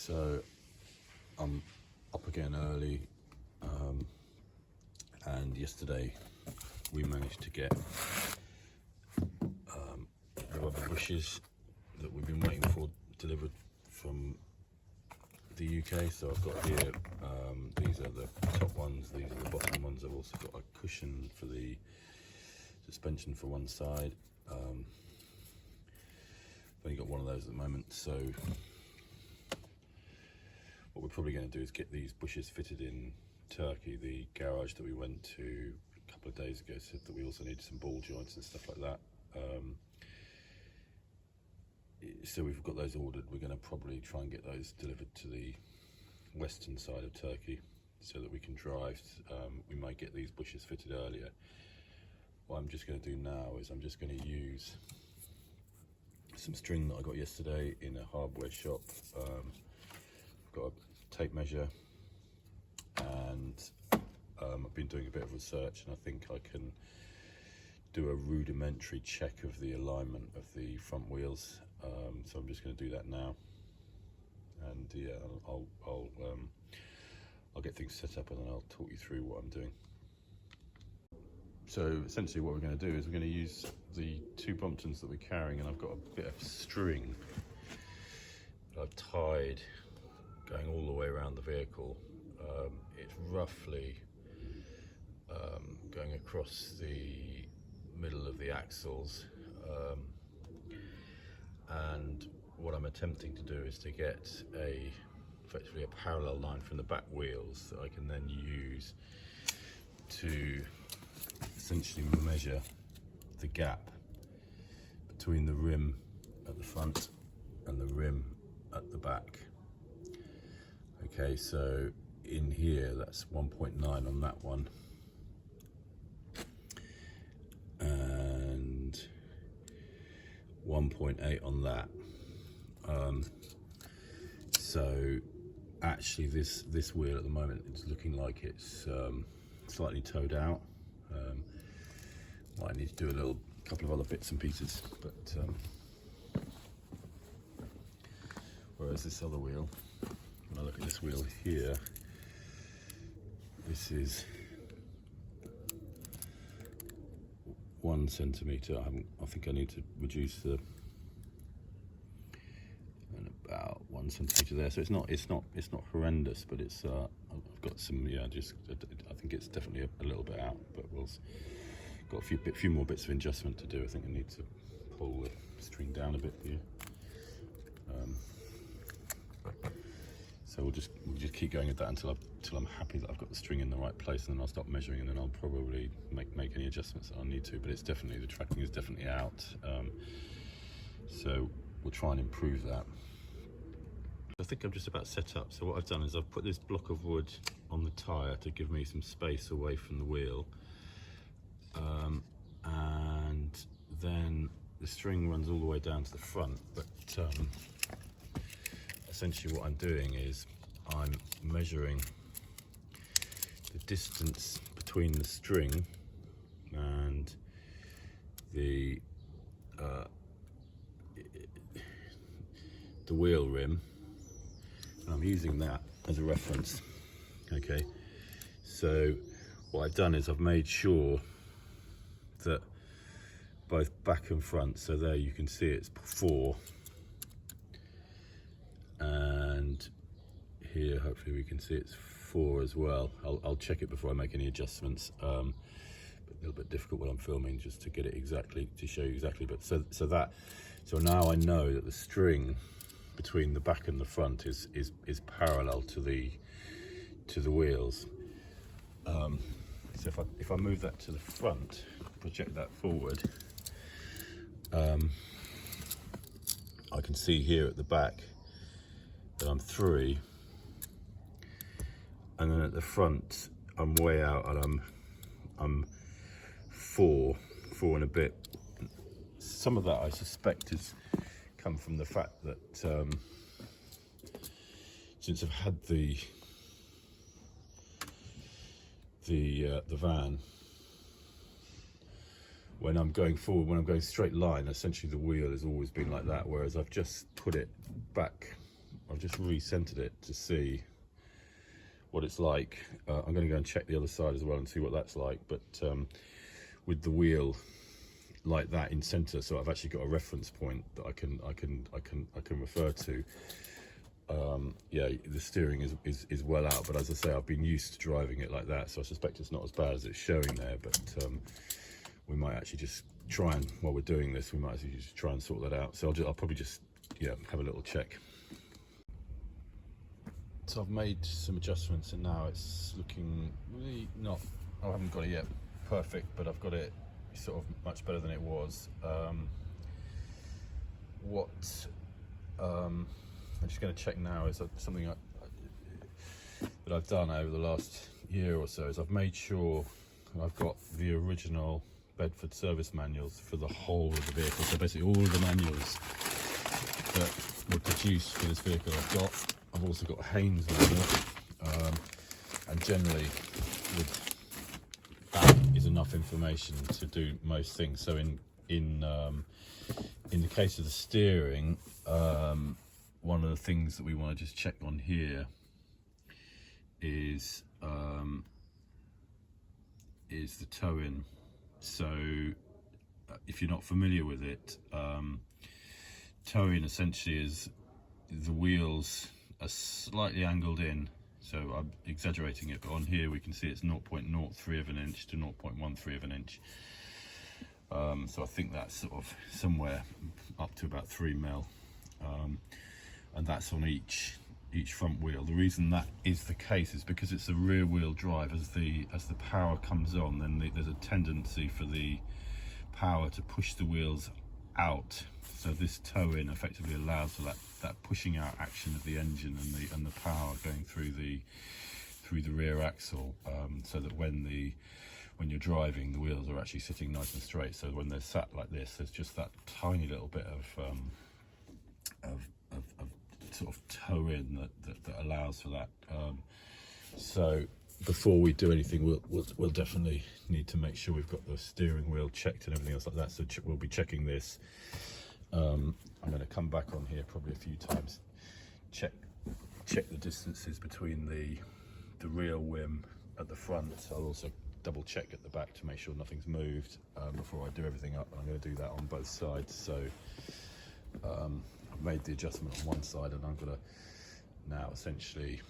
So I'm up again early, and yesterday we managed to get the rubber bushes that we've been waiting for delivered from the UK. So I've got here, these are the top ones, these are the bottom ones. I've also got a cushion for the suspension for one side. I've only got one of those at the moment, so what we're probably going to do is get these bushes fitted in Turkey. The garage that we went to a couple of days ago said that we also need some ball joints and stuff like that. So we've got those ordered. We're going to probably try and get those delivered to the western side of Turkey so that we can drive. We might get these bushes fitted earlier. What I'm just going to do now is I'm just going to use some string that I got yesterday in a hardware shop. I've got a tape measure, and I've been doing a bit of research, and I think I can do a rudimentary check of the alignment of the front wheels. So I'm just going to do that now, and yeah, I'll get things set up and then I'll talk you through what I'm doing. So essentially what we're going to do is we're going to use the two bromptons that we're carrying, and I've got a bit of string that I've tied going all the way around the vehicle. It's roughly going across the middle of the axles, and what I'm attempting to do is to get effectively a parallel line from the back wheels that I can then use to essentially measure the gap between the rim at the front and the rim at the back. Okay, so in here that's 1.9 on that one, and 1.8 on that. So actually this wheel at the moment is looking like it's slightly towed out. Might need to do a couple of other bits and pieces, but whereas this other wheel, when I look at this wheel here, this is 1 centimetre. I think I need to reduce and about 1 centimetre there. So it's not horrendous, but it's I've got some, yeah, I think it's definitely a little bit out, but got a few more bits of adjustment to do. I think I need to pull the string down a bit here. So we'll just keep going with that until I'm happy that I've got the string in the right place, and then I'll stop measuring, and then I'll probably make any adjustments that I need to. But it's definitely, the tracking is definitely out. So we'll try and improve that. I think I'm just about set up. So what I've done is I've put this block of wood on the tyre to give me some space away from the wheel, and then the string runs all the way down to the front. But essentially what I'm doing is I'm measuring the distance between the string and the wheel rim, and I'm using that as a reference. Okay, so what I've done is I've made sure that both back and front, so there you can see it's 4, and here hopefully we can see it's 4 as well. I'll check it before I make any adjustments, but a little bit difficult when I'm filming just to get it exactly, to show you exactly. But so now I know that the string between the back and the front is parallel to the wheels. So if I move that to the front, project that forward, I can see here at the back that I'm 3, and then at the front I'm way out, and I'm 4 and a bit. Some of that I suspect has come from the fact that since I've had the van, when I'm going forward, when I'm going straight line, essentially the wheel has always been like that, whereas I've just put it back I've just recentered it to see what it's like. I'm going to go and check the other side as well and see what that's like, but with the wheel like that in center, so I've actually got a reference point that I can refer to. Yeah, the steering is well out, but as I say, I've been used to driving it like that, so I suspect it's not as bad as it's showing there. But we might actually just try and, while we're doing this, we might actually just try and sort that out. So I'll probably just, yeah, have a little check. So I've made some adjustments, and now it's looking really not, I haven't got it yet perfect, but I've got it sort of much better than it was. I'm just going to check now is something that I've done over the last year or so, is I've made sure I've got the original Bedford service manuals for the whole of the vehicle. So basically all of the manuals that were produced for this vehicle I've got. I've also got Haynes manual, and generally that is enough information to do most things. So in the case of the steering, one of the things that we want to just check on here is the toe-in. So if you're not familiar with it, toe-in essentially is the wheels are slightly angled in. So I'm exaggerating it, but on here we can see it's 0.03 of an inch to 0.13 of an inch. So I think that's sort of somewhere up to about 3 mil. And that's on each front wheel. The reason that is the case is because it's a rear wheel drive. As the power comes on, then there's a tendency for the power to push the wheels out. So this toe-in effectively allows for that pushing out action of the engine and the power going through the rear axle, so that when you're driving, the wheels are actually sitting nice and straight. So when they're sat like this, there's just that tiny little bit of sort of toe in that allows for that. So before we do anything, we'll definitely need to make sure we've got the steering wheel checked and everything else like that. So we'll be checking this. I'm going to come back on here probably a few times, check the distances between the rear whim at the front. I'll also double check at the back to make sure nothing's moved before I do everything up. I'm going to do that on both sides. So I've made the adjustment on one side, and I'm going to now essentially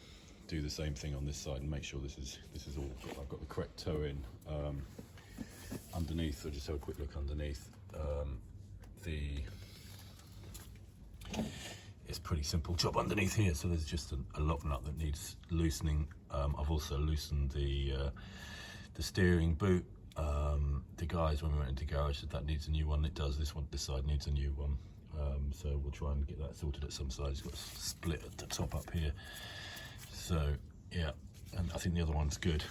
do the same thing on this side and make sure this is all, I've got the correct toe in. Underneath, I'll just have a quick look underneath. It's pretty simple job underneath here, so there's just a lock nut that needs loosening. I've also loosened the steering boot. The guys, when we went into garage, said that needs a new one. It does. This side needs a new one. So we'll try and get that sorted at some side. It's got a split at the top up here. So yeah, and I think the other one's good.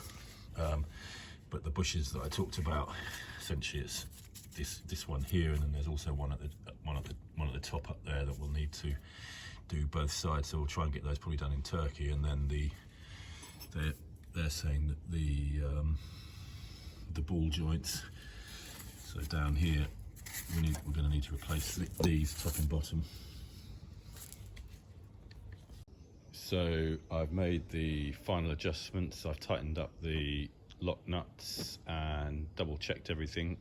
But the bushes that I talked about, essentially it's this one here, and then there's also one at the top up there that we'll need to do both sides. So we'll try and get those probably done in Turkey. And then they're saying that the ball joints, so down here, we're going to need to replace these top and bottom. So I've made the final adjustments. I've tightened up the lock nuts and double checked everything.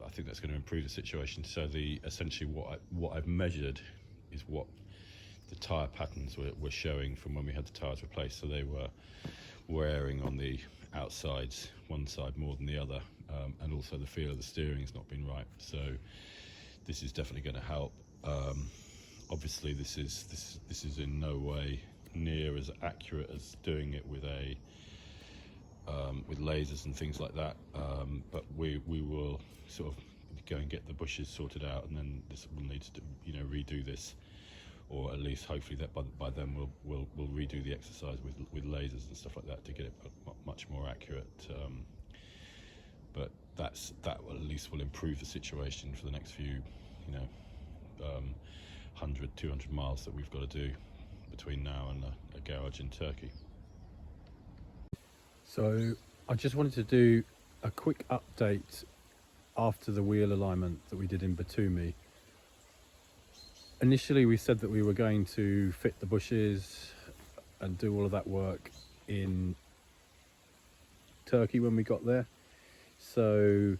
I think that's going to improve the situation. So essentially what I've measured is what the tyre patterns were showing from when we had the tyres replaced. So they were wearing on the outsides, one side more than the other, and also the feel of the steering has not been right. So this is definitely going to help. Obviously this is in no way near as accurate as doing it with lasers and things like that, but we will sort of go and get the bushes sorted out, and then we'll need to redo this, or at least hopefully that by then we'll redo the exercise with lasers and stuff like that to get it much more accurate. But that at least will improve the situation for the next few 100-200 miles that we've got to do between now and a garage in Turkey. So I just wanted to do a quick update after the wheel alignment that we did in Batumi. initially we said that we were going to fit the bushes and do all of that work in Turkey when we got there. So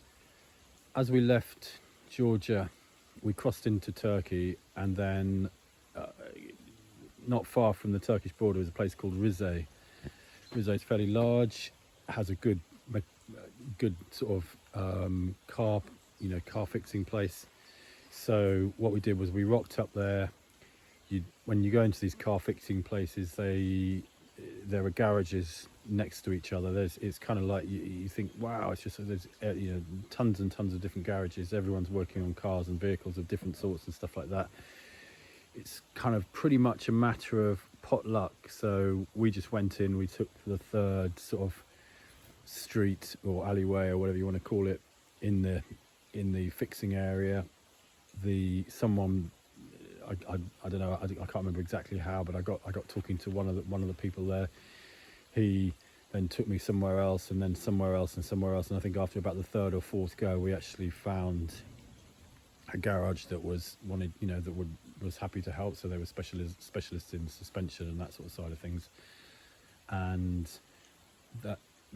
as we left Georgia, we crossed into Turkey, and then not far from the Turkish border is a place called Rize. Rize is fairly large, has a good sort of car fixing place. So what we did was we rocked up there. When you go into these car fixing places, there are garages next to each other. It's kind of like you think, wow, it's just there's tons and tons of different garages. Everyone's working on cars and vehicles of different sorts and stuff like that. It's kind of pretty much a matter of potluck. So we just went in. We took the third sort of street or alleyway or whatever you want to call it in the fixing area. Someone, I don't know, I can't remember exactly how, but I got talking to one of the people there. He then took me somewhere else, and then somewhere else, and somewhere else, and I think after about the third or fourth go, we actually found a garage that was happy to help. So they were specialists in suspension and that sort of side of things, and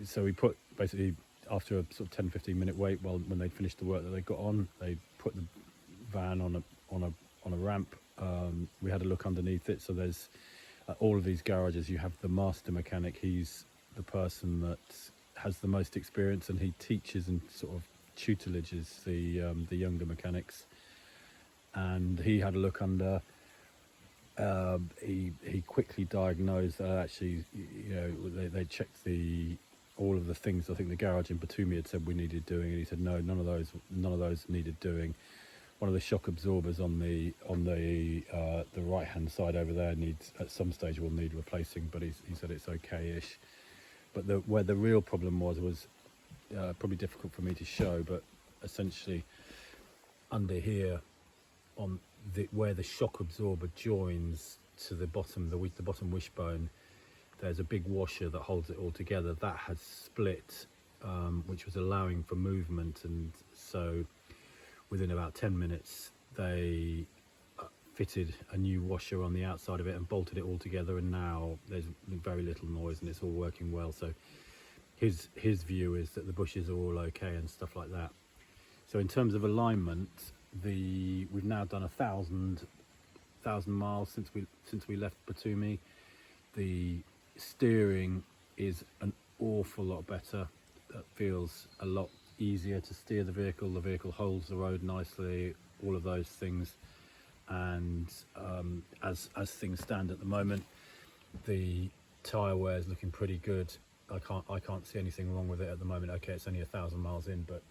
so we put, basically after a sort of 10-15 minute wait, when they'd finished the work that they got on, they put the van on a ramp. We had a look underneath it. So there's all of these garages, you have the master mechanic. He's the person that has the most experience, and he teaches and sort of tutelages the younger mechanics. And he had a look under. He quickly diagnosed that actually, they checked all of the things I think the garage in Batumi had said we needed doing, and he said no, none of those needed doing. One of the shock absorbers on the right hand side over there needs, at some stage, will need replacing, but he said it's okay-ish. But where the real problem was probably difficult for me to show, but essentially under here, on where the shock absorber joins to the bottom wishbone, there's a big washer that holds it all together. That has split, which was allowing for movement, and so within about 10 minutes they fitted a new washer on the outside of it and bolted it all together, and now there's very little noise and it's all working well. So his view is that the bushes are all okay and stuff like that. So in terms of alignment, we've now done 1,000 miles since we left Batumi. The steering is an awful lot better. That feels a lot easier to steer the vehicle. The vehicle holds the road nicely, all of those things. And as things stand at the moment, the tyre wear is looking pretty good. I can't see anything wrong with it at the moment. Okay, it's only 1,000 miles in, but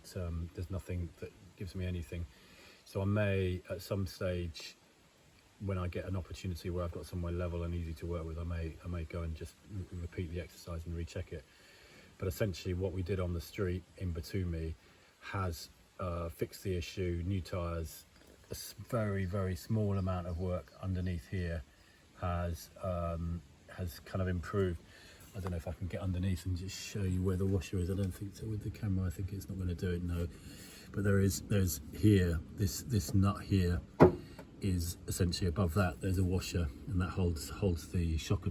there's nothing that gives me anything. So I may, at some stage, when I get an opportunity where I've got somewhere level and easy to work with, I may go and just repeat the exercise and recheck it. But essentially what we did on the street in Batumi has fixed the issue. New tyres, a very, very small amount of work underneath here has kind of improved. I don't know if I can get underneath and just show you where the washer is. I don't think so with the camera. I think it's not going to do it, no. But there's here, this nut here is essentially above that. There's a washer, and that holds the shock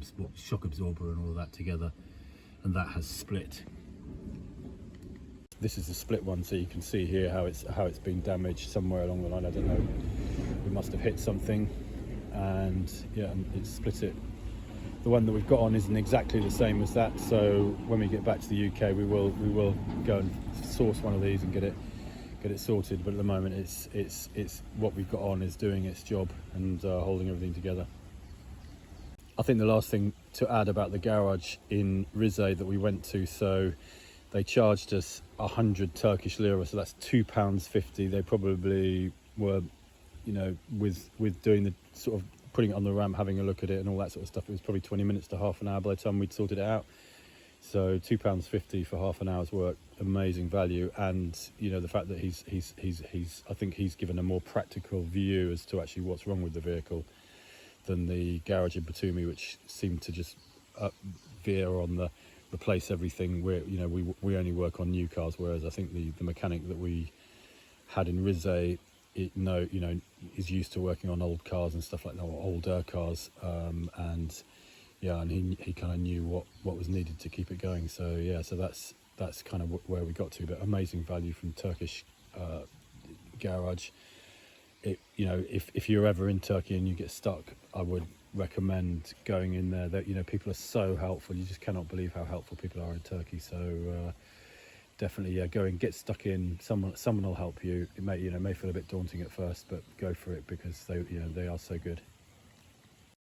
absorber and all of that together, and that has split. This is the split one, so you can see here how it's been damaged somewhere along the line. I don't know, we must have hit something, and yeah, and it split it. The one that we've got on isn't exactly the same as that, so when we get back to the UK, we will go and source one of these and get it sorted. But at the moment, it's what we've got on is doing its job and holding everything together. I think the last thing to add about the garage in Rize that we went to, so they charged us 100 Turkish lira, so that's £2.50. They probably were, with doing the sort of putting it on the ramp, having a look at it and all that sort of stuff, it was probably 20 minutes to half an hour by the time we'd sorted it out. So £2.50 for half an hour's work, amazing value. And the fact that he's I think he's given a more practical view as to actually what's wrong with the vehicle than the garage in Batumi, which seemed to just veer on the replace everything. Where we only work on new cars, whereas I think the mechanic that we had in Rize, is used to working on old cars and stuff like that, or older cars, and he kind of knew what was needed to keep it going. So so that's kind of where we got to. But amazing value from Turkish garage. If you're ever in Turkey and you get stuck, I would recommend going in there. That people are so helpful. You just cannot believe how helpful people are in Turkey. So definitely, go and get stuck in. Someone will help you. It may feel a bit daunting at first, but go for it, because they are so good.